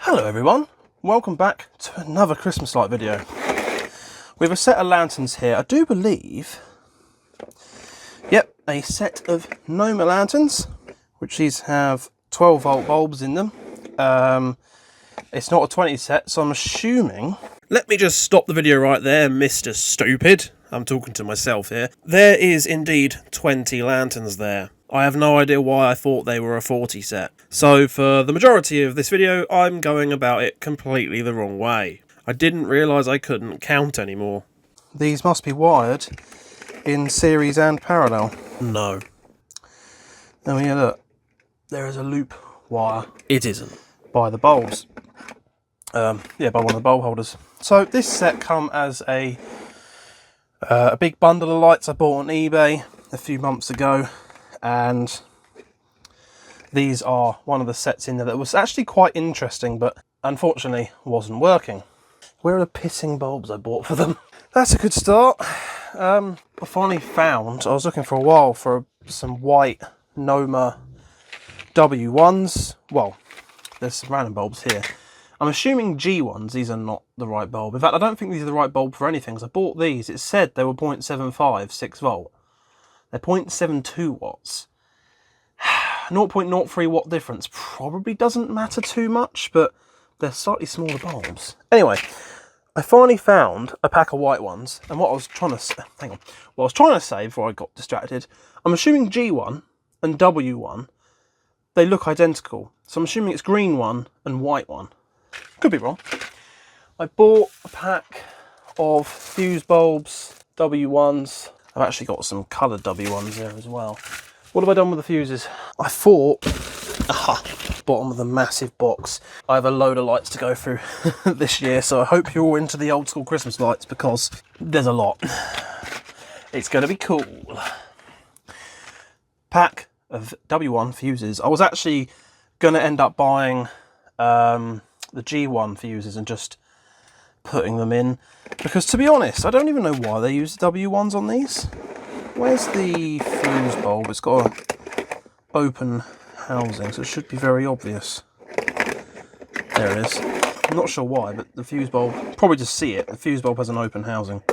Hello everyone, welcome back to another Christmas light video. We have a set of lanterns here, I do believe, yep, a set of Noma lanterns, which these have 12 volt bulbs in them. It's not a 20 set, so I'm assuming... Let me just stop the video right there, Mr. Stupid. I'm talking to myself here. There is indeed 20 lanterns there. I have no idea why I thought they were a 40 set. So for the majority of this video, I'm going about it completely the wrong way. I didn't realise I couldn't count anymore. These must be wired in series and parallel. No. Oh yeah, look. There is a loop wire. It isn't. By the bulbs. Yeah, by one of the bulb holders. So this set come as a big bundle of lights I bought on eBay a few months ago. And these are one of the sets in there that was actually quite interesting, but unfortunately wasn't working. Where are the pissing bulbs I bought for them? That's a good start. I finally found, I was looking for a while for some white Noma W1s. Well, there's some random bulbs here. I'm assuming G1s, these are not the right bulb. In fact, I don't think these are the right bulb for anything, because I bought these, it said they were 0.75, 6 volt. They're 0.72 watts. 0.03 watt difference probably doesn't matter too much, but they're slightly smaller bulbs. Anyway, I finally found a pack of white ones, and what I was trying to say, what I was trying to say before I got distracted, I'm assuming G1 and W1, they look identical. So I'm assuming it's green one and white one. Could be wrong. I bought a pack of fuse bulbs, W1s. I've actually got some coloured W1s there as well. What have I done with the fuses? I thought, bottom of the massive box. I have a load of lights to go through this year, so I hope you're all into the old school Christmas lights because there's a lot. It's going to be cool. Pack of W1 fuses. I was actually going to end up buying the G1 fuses and just putting them in, because to be honest, I don't even know why they use the W1s on these. Where's the fuse bulb? It's got an open housing, so it should be very obvious. There it is. I'm not sure why, but the fuse bulb, probably just see it, the fuse bulb has an open housing.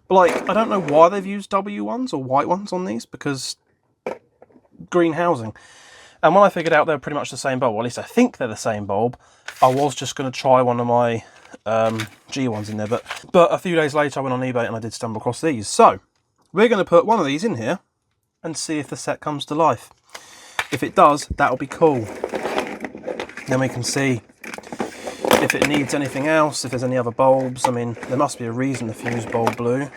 But like, I don't know why they've used W1s or white ones on these, because green housing. And when I figured out they're pretty much the same bulb, or at least I think they're the same bulb, I was just going to try one of my G1s in there, but a few days later I went on eBay and I did stumble across these. So we're going to put one of these in here and see if the set comes to life. If it does, that'll be cool. Then we can see if it needs anything else, if there's any other bulbs. I mean, there must be a reason the fuse bulb blew.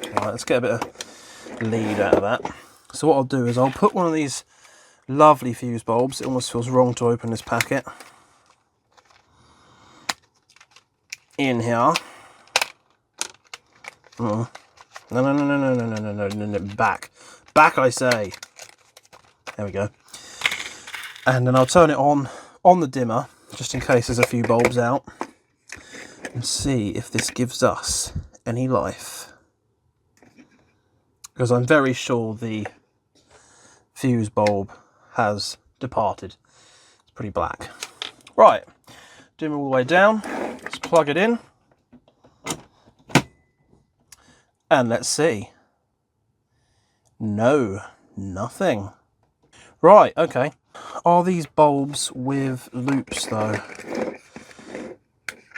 Alright, let's get a bit of lead out of that. So what I'll do is I'll put one of these lovely fuse bulbs. It almost feels wrong to open this packet. In here. No, back, I say. There we go. And then I'll turn it on the dimmer, just in case there's a few bulbs out, and see if this gives us any life. Because I'm very sure the fuse bulb has departed. It's pretty black. Right, dimmer all the way down. Let's plug it in. And let's see. No, nothing. Right, okay. Are these bulbs with loops though?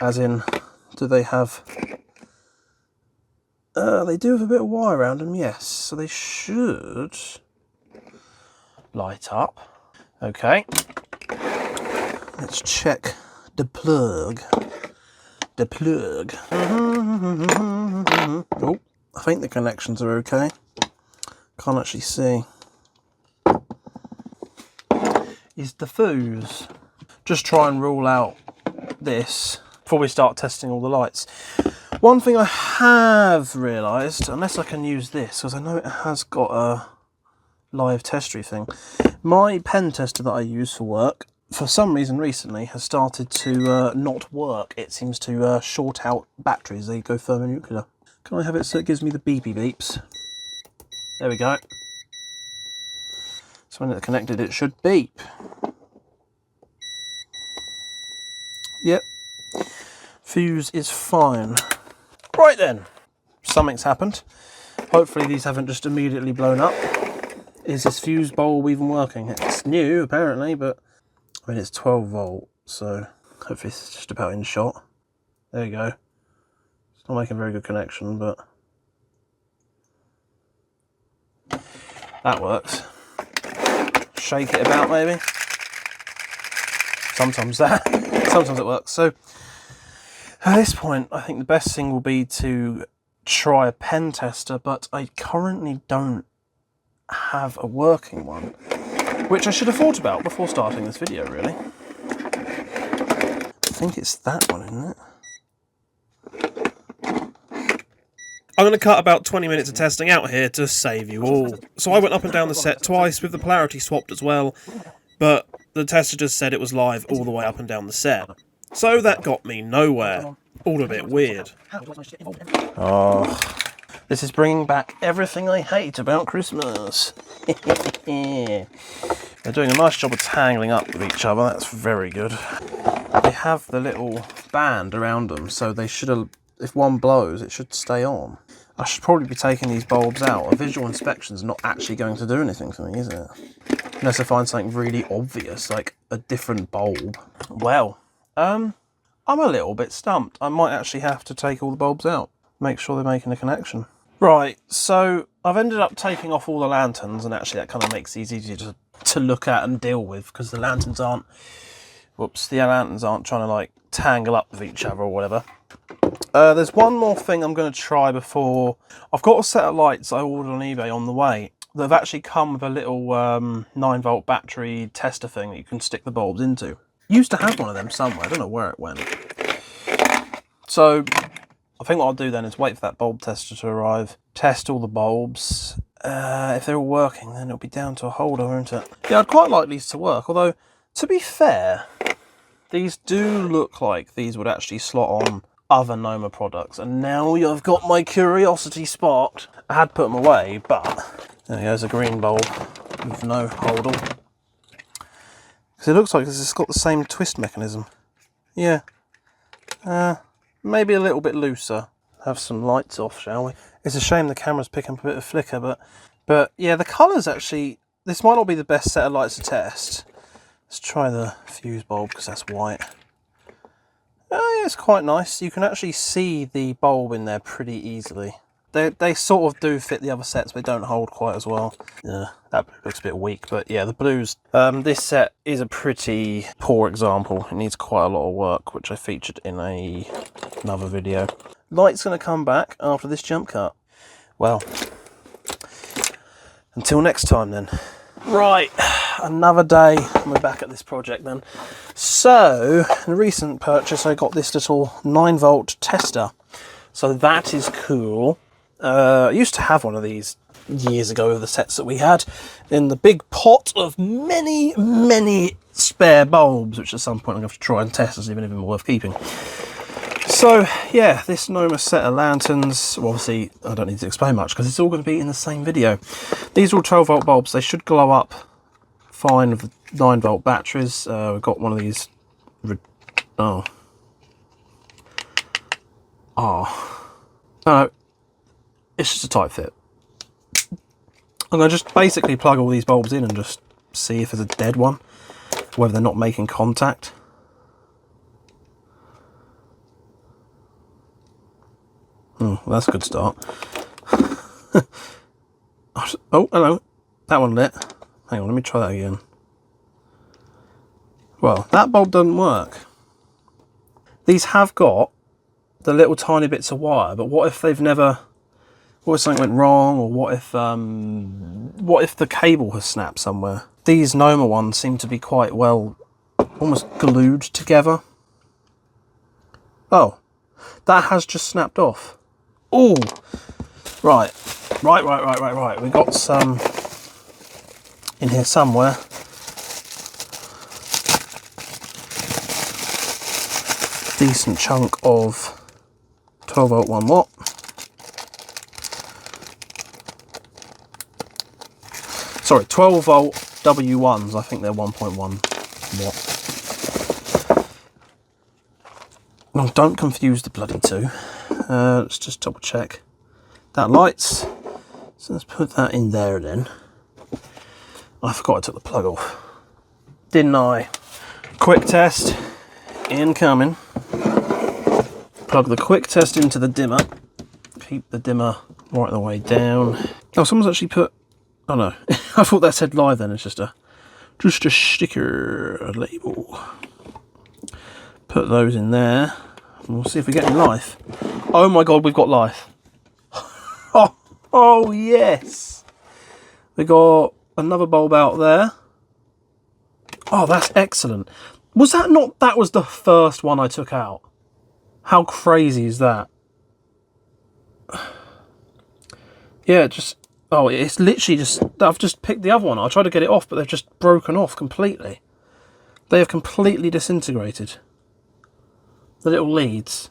As in, do they have... they do have a bit of wire around them, yes. So they should light up. Okay. Let's check the plug. The plug. Oh, I think the connections are okay. Can't actually see. Is the fuse. Just try and rule out this before we start testing all the lights. One thing I have realised, unless I can use this, because I know it has got a live testery thing. My pen tester that I use for work, for some reason recently, has started to not work. It seems to short out batteries. They go thermonuclear. Can I have it so it gives me the beepy beeps? There we go. So when it's connected, it should beep. Yep, fuse is fine. Right then, something's happened. Hopefully these haven't just immediately blown up. Is this fuse bulb even working? It's new apparently, but I mean it's 12 volt, so hopefully it's just about in shot. There you go. It's not making a very good connection, but that works. Shake it about maybe. Sometimes it works. So at this point, I think the best thing will be to try a pen tester, but I currently don't have a working one, which I should have thought about before starting this video, really. I think it's that one, isn't it? I'm going to cut about 20 minutes of testing out here to save you all. So I went up and down the set twice with the polarity swapped as well, but the tester just said it was live all the way up and down the set. So that got me nowhere. All a bit weird. Oh, this is bringing back everything I hate about Christmas. They're doing a nice job of tangling up with each other, that's very good. They have the little band around them, so they should have, if one blows, it should stay on. I should probably be taking these bulbs out. A visual inspection is not actually going to do anything for me, is it? Unless I find something really obvious, like a different bulb. Well, I'm a little bit stumped. I might actually have to take all the bulbs out, make sure they're making a connection. Right, so I've ended up taking off all the lanterns, and actually that kind of makes these easier to look at and deal with, because the lanterns aren't, trying to like tangle up with each other or whatever. There's one more thing I'm going to try before. I've got a set of lights I ordered on eBay on the way that have actually come with a little 9-volt battery tester thing that you can stick the bulbs into. Used to have one of them somewhere, I don't know where it went. So I think what I'll do then is wait for that bulb tester to arrive, test all the bulbs. If they're all working, then it'll be down to a holder, won't it? Yeah, I'd quite like these to work, although, to be fair, these do look like these would actually slot on other Noma products. And now I've got my curiosity sparked. I had put them away, but there's a green bulb with no holder. Because it looks like it's got the same twist mechanism. Yeah. Maybe a little bit looser. Have some lights off, shall we? It's a shame the camera's picking up a bit of flicker, but yeah, the colours actually, this might not be the best set of lights to test. Let's try the fuse bulb, because that's white. Oh yeah, it's quite nice. You can actually see the bulb in there pretty easily. They sort of do fit the other sets, but they don't hold quite as well. Yeah, that looks a bit weak, but yeah, the blues. This set is a pretty poor example. It needs quite a lot of work, which I featured in another video. Light's going to come back after this jump cut. Well, until next time then. Right, another day, and we're back at this project then. So, in a recent purchase, I got this little 9-volt tester. So that is cool. I used to have one of these years ago with the sets that we had in the big pot of many, many spare bulbs, which at some point I'm going to have to try and test to see if even worth keeping. So yeah, this Noma set of lanterns, well, obviously I don't need to explain much because it's all going to be in the same video. These are all 12-volt bulbs. They should glow up fine with 9-volt batteries. We've got one of these. No, it's just a tight fit. I'm going to just basically plug all these bulbs in and just see if there's a dead one, whether they're not making contact. Oh, well, that's a good start. Oh, hello. That one lit. Hang on, let me try that again. Well, that bulb doesn't work. These have got the little tiny bits of wire, but what if they've never... What if something went wrong, or what if the cable has snapped somewhere? These Noma ones seem to be quite well, almost glued together. Oh, that has just snapped off. Oh, right. We got some in here somewhere. Decent chunk of 12-volt 1 watt. Sorry, 12-volt W1s. I think they're 1.1 watt. Well, don't confuse the bloody two. Let's just double check. That lights. So let's put that in there then. I forgot I took the plug off. Didn't I? Quick test incoming. Plug the quick test into the dimmer. Keep the dimmer right the way down. Oh, someone's actually put... Oh no, I thought that said live then. It's just a sticker, a label. Put those in there. And we'll see if we get any life. Oh my god, we've got life. Oh yes. We got another bulb out there. Oh, that's excellent. Was that not... That was the first one I took out. How crazy is that? Yeah, just... Oh, it's literally just... I've just picked the other one. I tried to get it off, but they've just broken off completely. They have completely disintegrated. The little leads.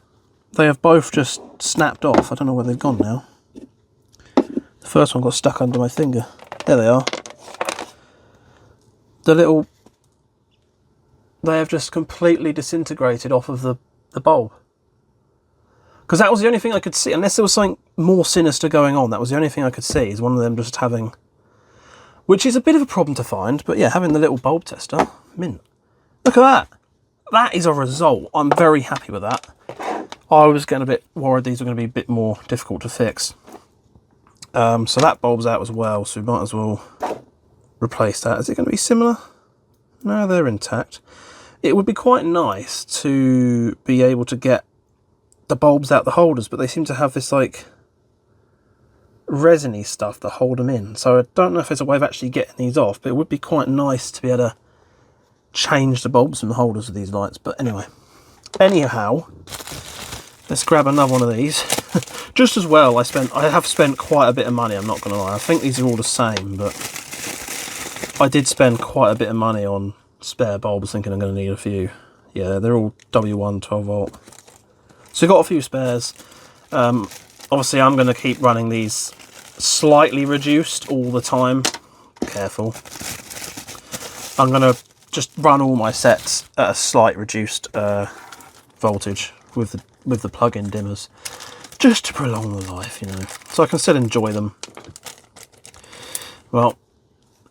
They have both just snapped off. I don't know where they've gone now. The first one got stuck under my finger. There they are. The little... They have just completely disintegrated off of the bulb. Because that was the only thing I could see. Unless there was something more sinister going on, that was the only thing I could see, is one of them just having... Which is a bit of a problem to find, but yeah, having the little bulb tester, mint. Look at that. That is a result. I'm very happy with that. I was getting a bit worried these were going to be a bit more difficult to fix. So that bulb's out as well, so we might as well replace that. Is it going to be similar? No, they're intact. It would be quite nice to be able to get the bulbs out the holders, but they seem to have this like resiny stuff that hold them in. So I don't know if there's a way of actually getting these off, but it would be quite nice to be able to change the bulbs and the holders of these lights. But anyway, anyhow, let's grab another one of these. Just as well, I have spent quite a bit of money, I'm not going to lie. I think these are all the same, but I did spend quite a bit of money on spare bulbs, thinking I'm going to need a few. Yeah, they're all W1 12 volt. So we've got a few spares. Obviously, I'm going to keep running these slightly reduced all the time. Careful. I'm going to just run all my sets at a slight reduced voltage with the plug-in dimmers, just to prolong the life, you know, so I can still enjoy them. Well,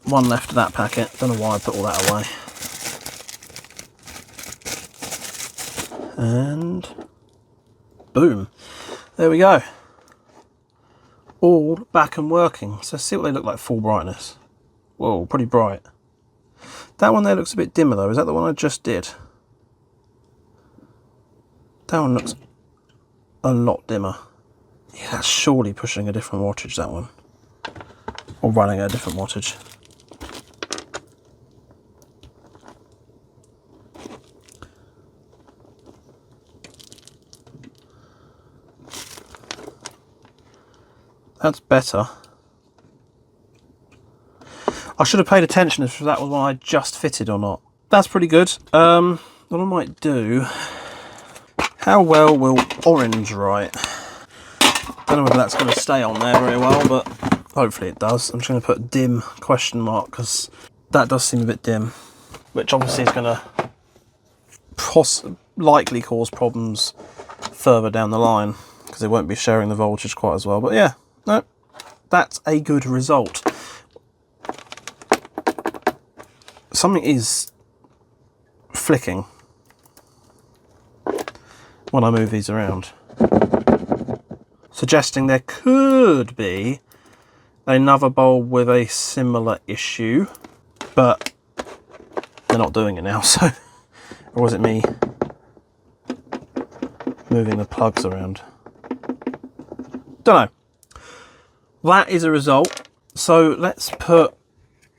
one left of that packet. Don't know why I put all that away. And boom, there we go. All back and working. So let's see what they look like full brightness. Whoa, pretty bright. That one there looks a bit dimmer though. Is that the one I just did? That one looks a lot dimmer. Yeah, that's surely pushing a different wattage, that one. Or running at a different wattage. That's better. I should have paid attention if that was one I just fitted or not. That's pretty good. What I might do... How well will orange write? Don't know whether that's going to stay on there very well, but hopefully it does. I'm just going to put dim question mark, because that does seem a bit dim, which obviously is going to likely cause problems further down the line, because it won't be sharing the voltage quite as well. But yeah, no, that's a good result. Something is flicking when I move these around, suggesting there could be another bulb with a similar issue, but they're not doing it now, so... Or was it me moving the plugs around? Don't know. That is a result. So let's put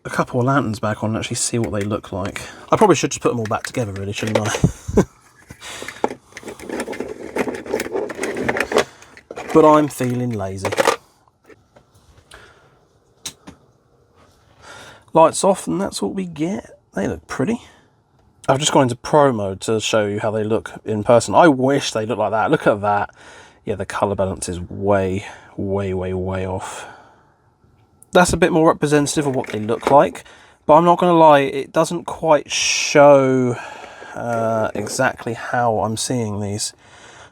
a couple of lanterns back on and actually see what they look like. I probably should just put them all back together really, shouldn't I? But I'm feeling lazy. Lights off and that's what we get. They look pretty. I've just gone into pro mode to show you how they look in person. I wish they looked like that. Look at that. Yeah, the colour balance is way, way, way, way off. That's a bit more representative of what they look like. But I'm not going to lie, it doesn't quite show exactly how I'm seeing these.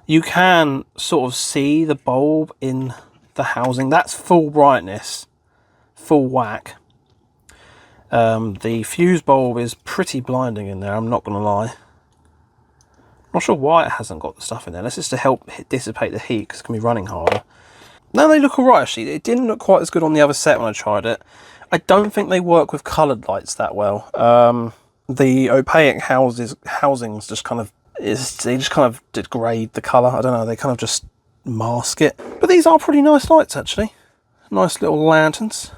You can sort of see the bulb in the housing. That's full brightness, full whack. The fuse bulb is pretty blinding in there, I'm not going to lie. Not sure why it hasn't got the stuff in there. This is to help dissipate the heat because it's going to be running harder. No, they look alright actually. It didn't look quite as good on the other set when I tried it. I don't think they work with coloured lights that well. The opaque housings just kind of they just kind of degrade the colour. I don't know, they kind of just mask it. But these are pretty nice lights actually. Nice little lanterns.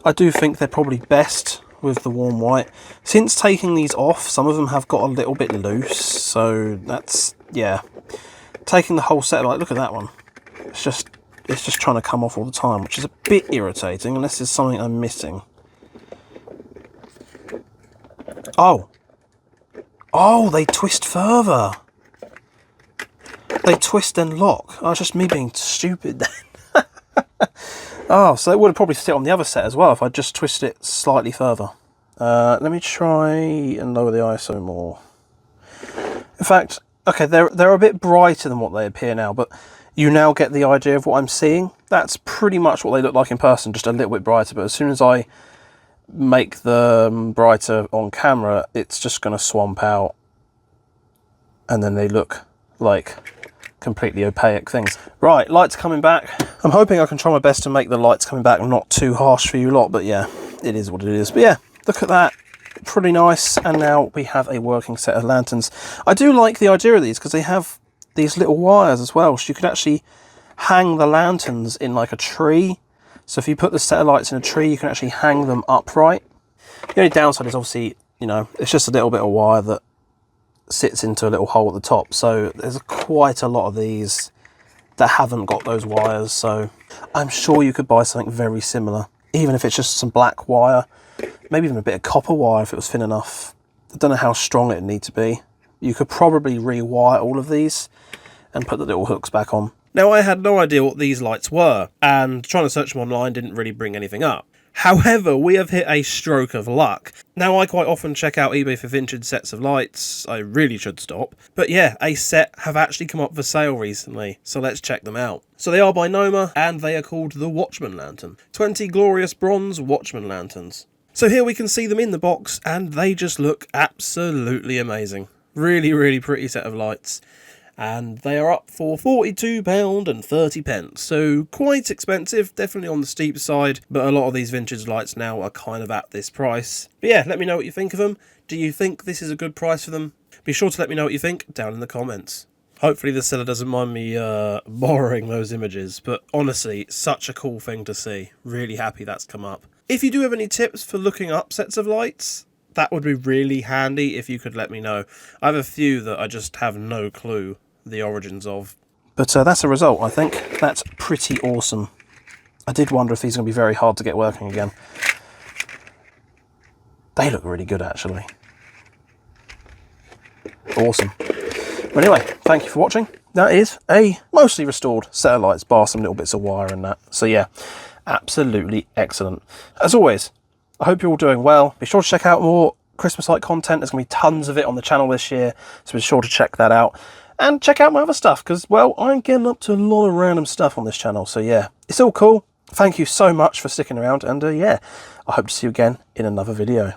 I do think they're probably best with the warm white. Since taking these off, some of them have got a little bit loose, so that's, yeah. Taking the whole set, like, look at that one. It's just trying to come off all the time, which is a bit irritating, unless there's something I'm missing. Oh, they twist further. They twist and lock. Oh, it's just me being stupid then. Oh, so it would have probably sit on the other set as well if I just twist it slightly further. Let me try and lower the ISO more. In fact, okay, they're a bit brighter than what they appear now, but you now get the idea of what I'm seeing. That's pretty much what they look like in person, just a little bit brighter. But as soon as I make them brighter on camera, it's just going to swamp out. And then they look like completely opaque things. Right, lights coming back. I'm hoping I can try my best to make the lights coming back not too harsh for you lot, but yeah, it is what it is. But yeah, look at that. Pretty nice. And now we have a working set of lanterns. I do like the idea of these because they have these little wires as well, so you could actually hang the lanterns in like a tree. So if you put the set of lights in a tree, you can actually hang them upright. The only downside is obviously, you know, it's just a little bit of wire that sits into a little hole at the top. So there's quite a lot of these that haven't got those wires. So I'm sure you could buy something very similar, even if it's just some black wire, maybe even a bit of copper wire if it was thin enough. I don't know how strong it'd need to be. You could probably rewire all of these and put the little hooks back on. Now, I had no idea what these lights were, and trying to search them online didn't really bring anything up. However, we have hit a stroke of luck. Now, I quite often check out eBay for vintage sets of lights. I really should stop. But yeah, a set have actually come up for sale recently, so let's check them out. So they are by Noma, and they are called the Watchman Lantern. 20 glorious bronze Watchman Lanterns. So here we can see them in the box, and they just look absolutely amazing. Really, really pretty set of lights. And they are up for £42.30, so quite expensive, definitely on the steep side, but a lot of these vintage lights now are kind of at this price. But yeah, let me know what you think of them. Do you think this is a good price for them? Be sure to let me know what you think down in the comments. Hopefully the seller doesn't mind me borrowing those images, but honestly, such a cool thing to see. Really happy that's come up. If you do have any tips for looking up sets of lights, that would be really handy if you could let me know. I have a few that I just have no clue the origins of. But that's a result, I think. That's pretty awesome. I did wonder if these are going to be very hard to get working again. They look really good, actually. Awesome. But anyway, thank you for watching. That is a mostly restored set of lights, bar some little bits of wire and that. So yeah, absolutely excellent. As always, I hope you're all doing well. Be sure to check out more Christmas light content. There's going to be tons of it on the channel this year, so be sure to check that out. And check out my other stuff, because, well, I'm getting up to a lot of random stuff on this channel. So, yeah, it's all cool. Thank you so much for sticking around. And, yeah, I hope to see you again in another video.